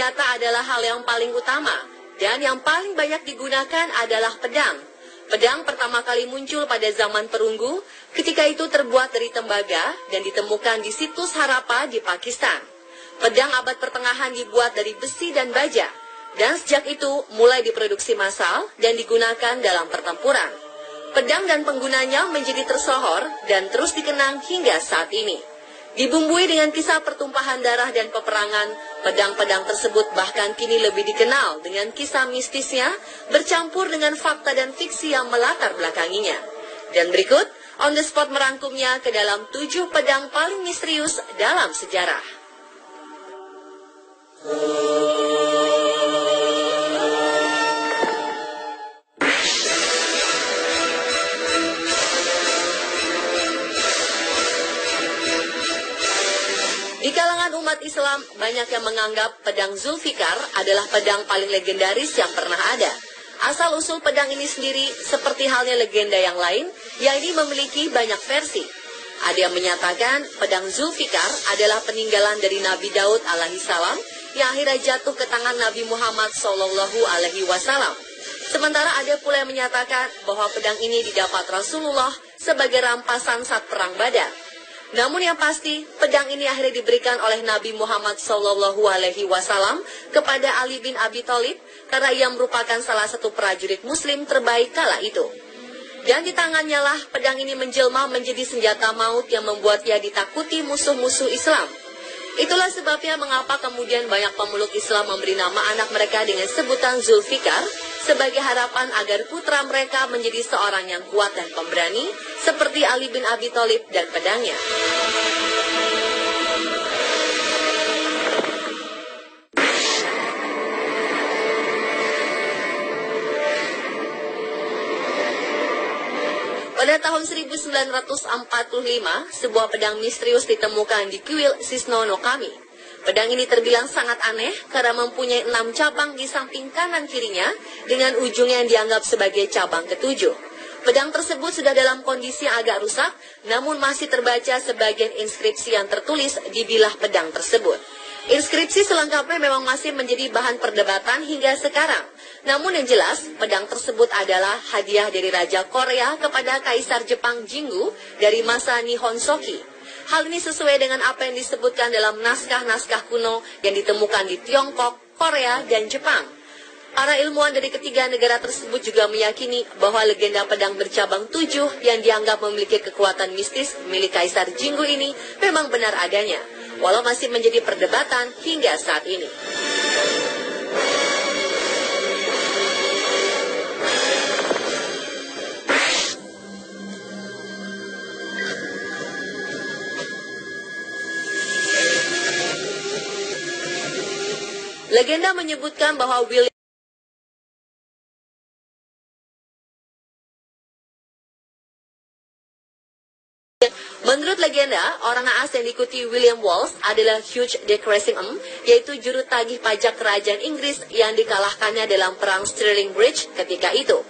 senjata adalah hal yang paling utama, dan yang paling banyak digunakan adalah pedang. Pedang pertama kali muncul pada zaman perunggu, ketika itu terbuat dari tembaga dan ditemukan di situs Harappa di Pakistan. Pedang abad pertengahan dibuat dari besi dan baja, dan sejak itu mulai diproduksi massal dan digunakan dalam pertempuran. Pedang dan penggunanya menjadi tersohor dan terus dikenang hingga saat ini. Dibumbui dengan kisah pertumpahan darah dan peperangan, pedang-pedang tersebut bahkan kini lebih dikenal dengan kisah mistisnya, bercampur dengan fakta dan fiksi yang melatar belakanginya. Dan berikut, On The Spot merangkumnya ke dalam 7 pedang paling misterius dalam sejarah. Di kalangan umat Islam, banyak yang menganggap pedang Zulfikar adalah pedang paling legendaris yang pernah ada. Asal-usul pedang ini sendiri seperti halnya legenda yang lain, yakni memiliki banyak versi. Ada yang menyatakan pedang Zulfikar adalah peninggalan dari Nabi Daud alaihissalam yang akhirnya jatuh ke tangan Nabi Muhammad SAW. Sementara ada pula yang menyatakan bahwa pedang ini didapat Rasulullah sebagai rampasan saat perang Badar. Namun yang pasti, pedang ini akhirnya diberikan oleh Nabi Muhammad SAW kepada Ali bin Abi Thalib karena ia merupakan salah satu prajurit Muslim terbaik kala itu. Dan di tangannya lah pedang ini menjelma menjadi senjata maut yang membuat ia ditakuti musuh-musuh Islam. Itulah sebabnya mengapa kemudian banyak pemeluk Islam memberi nama anak mereka dengan sebutan Zulfikar sebagai harapan agar putra mereka menjadi seorang yang kuat dan pemberani seperti Ali bin Abi Thalib dan pedangnya. Pada tahun 1945, sebuah pedang misterius ditemukan di kuil Sisno no Kami. Pedang ini terbilang sangat aneh karena mempunyai 6 cabang di samping kanan kirinya dengan ujung yang dianggap sebagai cabang ketujuh. Pedang tersebut sudah dalam kondisi yang agak rusak, namun masih terbaca sebagian inskripsi yang tertulis di bilah pedang tersebut. Inskripsi selengkapnya memang masih menjadi bahan perdebatan hingga sekarang. Namun yang jelas, pedang tersebut adalah hadiah dari Raja Korea kepada Kaisar Jepang Jinggu dari masa Nihon Shoki. Hal ini sesuai dengan apa yang disebutkan dalam naskah-naskah kuno yang ditemukan di Tiongkok, Korea, dan Jepang. Para ilmuwan dari ketiga negara tersebut juga meyakini bahwa legenda pedang bercabang 7 yang dianggap memiliki kekuatan mistis milik Kaisar Jinggu ini memang benar adanya, walau masih menjadi perdebatan hingga saat ini. Legenda menyebutkan bahwa Menurut legenda, orang naas yang diikuti William Wallace adalah Hugh de Cressingham, yaitu juru tagih pajak kerajaan Inggris yang dikalahkannya dalam perang Stirling Bridge ketika itu.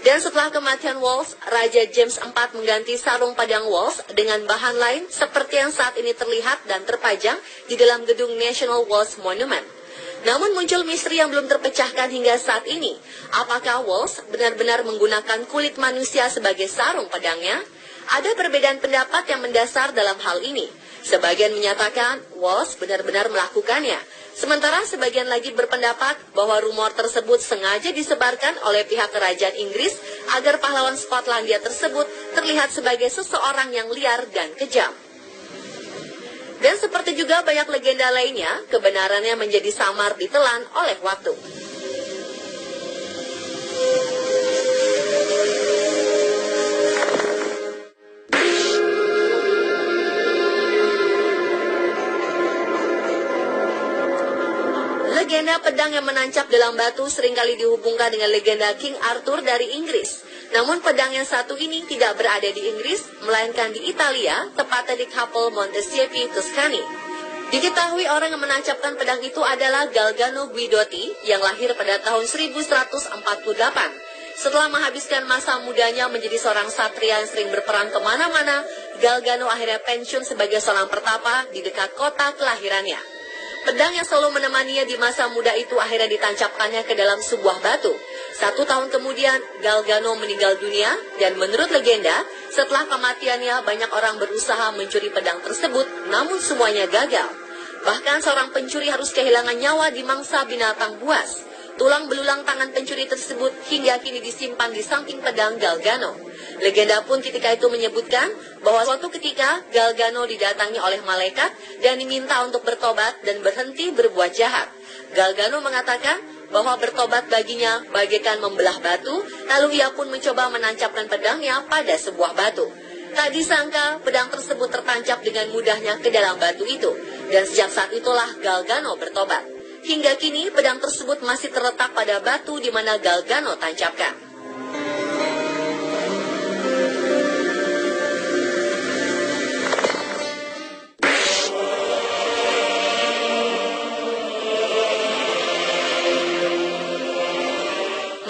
Dan setelah kematian Wallace, Raja James IV mengganti sarung padang Wallace dengan bahan lain seperti yang saat ini terlihat dan terpajang di dalam gedung National Wallace Monument. Namun muncul misteri yang belum terpecahkan hingga saat ini. Apakah Wallace benar-benar menggunakan kulit manusia sebagai sarung pedangnya? Ada perbedaan pendapat yang mendasar dalam hal ini. Sebagian menyatakan Wallace benar-benar melakukannya. Sementara sebagian lagi berpendapat bahwa rumor tersebut sengaja disebarkan oleh pihak kerajaan Inggris agar pahlawan Skotlandia tersebut terlihat sebagai seseorang yang liar dan kejam. Dan seperti juga banyak legenda lainnya, kebenarannya menjadi samar ditelan oleh waktu. Legenda pedang yang menancap dalam batu seringkali dihubungkan dengan legenda King Arthur dari Inggris. Namun pedang yang satu ini tidak berada di Inggris, melainkan di Italia, tepatnya di Capel Montesiepi, Tuscany. Diketahui orang yang menancapkan pedang itu adalah Galgano Guidotti yang lahir pada tahun 1148. Setelah menghabiskan masa mudanya menjadi seorang satria yang sering berperang kemana-mana, Galgano akhirnya pensiun sebagai seorang pertapa di dekat kota kelahirannya. Pedang yang selalu menemaninya di masa muda itu akhirnya ditancapkannya ke dalam sebuah batu. 1 tahun kemudian, Galgano meninggal dunia dan menurut legenda, setelah kematiannya banyak orang berusaha mencuri pedang tersebut, namun semuanya gagal. Bahkan seorang pencuri harus kehilangan nyawa di mangsa binatang buas. Tulang belulang tangan pencuri tersebut hingga kini disimpan di samping pedang Galgano. Legenda pun ketika itu menyebutkan bahwa suatu ketika Galgano didatangi oleh malaikat dan diminta untuk bertobat dan berhenti berbuat jahat. Galgano mengatakan bahwa bertobat baginya bagaikan membelah batu, lalu ia pun mencoba menancapkan pedangnya pada sebuah batu. Tak disangka pedang tersebut tertancap dengan mudahnya ke dalam batu itu, dan sejak saat itulah Galgano bertobat. Hingga kini pedang tersebut masih terletak pada batu di mana Galgano tancapkan.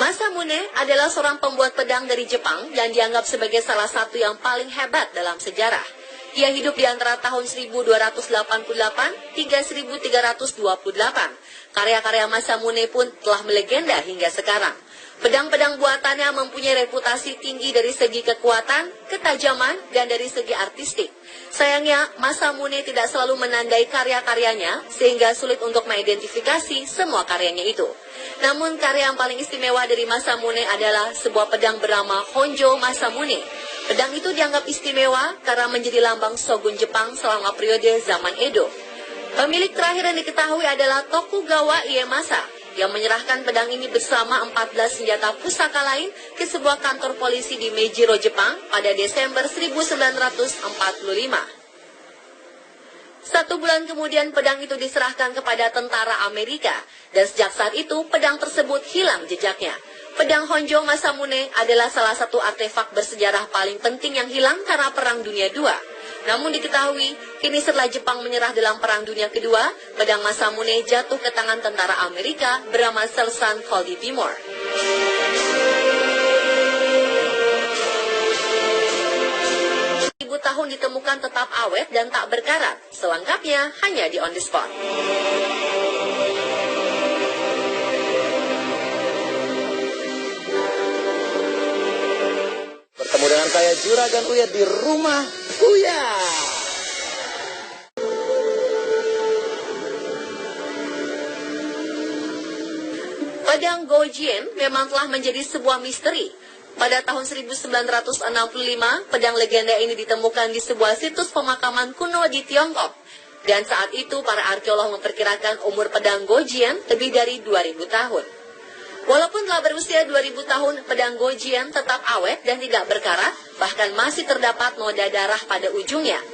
Masamune adalah seorang pembuat pedang dari Jepang yang dianggap sebagai salah satu yang paling hebat dalam sejarah. Ia hidup di antara tahun 1288 hingga 1328. Karya-karya Masamune pun telah melegenda hingga sekarang. Pedang-pedang buatannya mempunyai reputasi tinggi dari segi kekuatan, ketajaman, dan dari segi artistik. Sayangnya, Masamune tidak selalu menandai karya-karyanya, sehingga sulit untuk mengidentifikasi semua karyanya itu. Namun, karya yang paling istimewa dari Masamune adalah sebuah pedang bernama Honjo Masamune. Pedang itu dianggap istimewa karena menjadi lambang shogun Jepang selama periode zaman Edo. Pemilik terakhir yang diketahui adalah Tokugawa Ieyasu yang menyerahkan pedang ini bersama 14 senjata pusaka lain ke sebuah kantor polisi di Meijiro, Jepang pada Desember 1945. 1 bulan kemudian pedang itu diserahkan kepada tentara Amerika dan sejak saat itu pedang tersebut hilang jejaknya. Pedang Honjo Masamune adalah salah satu artefak bersejarah paling penting yang hilang karena Perang Dunia II. Namun diketahui, kini setelah Jepang menyerah dalam Perang Dunia Kedua, pedang Masamune jatuh ke tangan tentara Amerika bernama Sersan Koldi Timur. Tahun ditemukan tetap awet dan tak berkarat. Selengkapnya hanya di On The Spot. Bertemu dengan saya Juragan Uya di rumah Uya. Pedang Gojien memang telah menjadi sebuah misteri. Pada tahun 1965, pedang legenda ini ditemukan di sebuah situs pemakaman kuno di Tiongkok. Dan saat itu, para arkeolog memperkirakan umur pedang Gojien lebih dari 2000 tahun. Walaupun telah berusia 2000 tahun, pedang Gojien tetap awet dan tidak berkarat, bahkan masih terdapat noda darah pada ujungnya.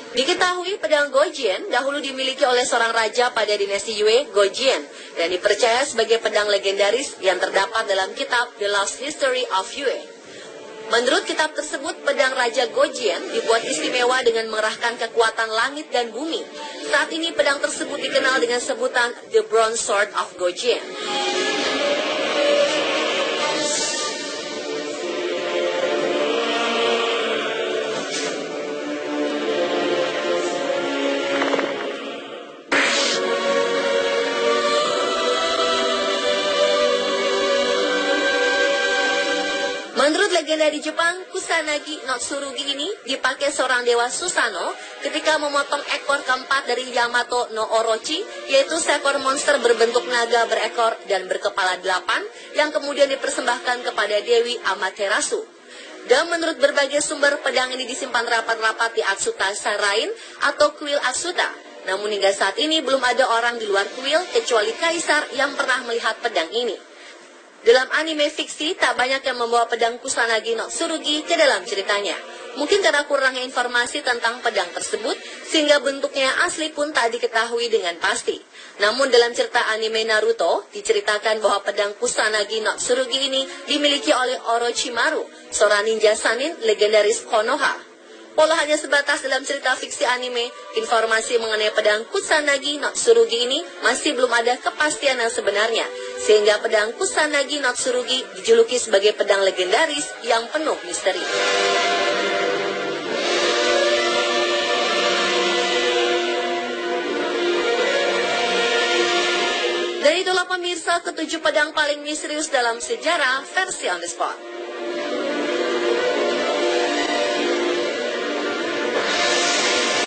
Diketahui pedang Gojien dahulu dimiliki oleh seorang raja pada dinasti Yue, Gojien, dan dipercaya sebagai pedang legendaris yang terdapat dalam kitab The Lost History of Yue. Menurut kitab tersebut, pedang Raja Gojien dibuat istimewa dengan mengerahkan kekuatan langit dan bumi. Saat ini pedang tersebut dikenal dengan sebutan The Bronze Sword of Gojien. Menurut legenda di Jepang, Kusanagi no Tsurugi ini dipakai seorang dewa Susanoo ketika memotong ekor keempat dari Yamato no Orochi, yaitu seekor monster berbentuk naga berekor dan berkepala 8 yang kemudian dipersembahkan kepada Dewi Amaterasu. Dan menurut berbagai sumber, pedang ini disimpan rapat-rapat di Atsuta Shrine atau kuil Atsuta. Namun hingga saat ini belum ada orang di luar kuil kecuali kaisar yang pernah melihat pedang ini. Dalam anime fiksi, tak banyak yang membawa pedang Kusanagi no Tsurugi ke dalam ceritanya. Mungkin karena kurangnya informasi tentang pedang tersebut, sehingga bentuknya asli pun tak diketahui dengan pasti. Namun dalam cerita anime Naruto, diceritakan bahwa pedang Kusanagi no Tsurugi ini dimiliki oleh Orochimaru, seorang ninja sanin legendaris Konoha. Walau hanya sebatas dalam cerita fiksi anime, informasi mengenai pedang Kusanagi no Tsurugi ini masih belum ada kepastian yang sebenarnya, sehingga pedang Kusanagi no Tsurugi dijuluki sebagai pedang legendaris yang penuh misteri. Itulah pemirsa ketujuh pedang paling misterius dalam sejarah versi on the spot.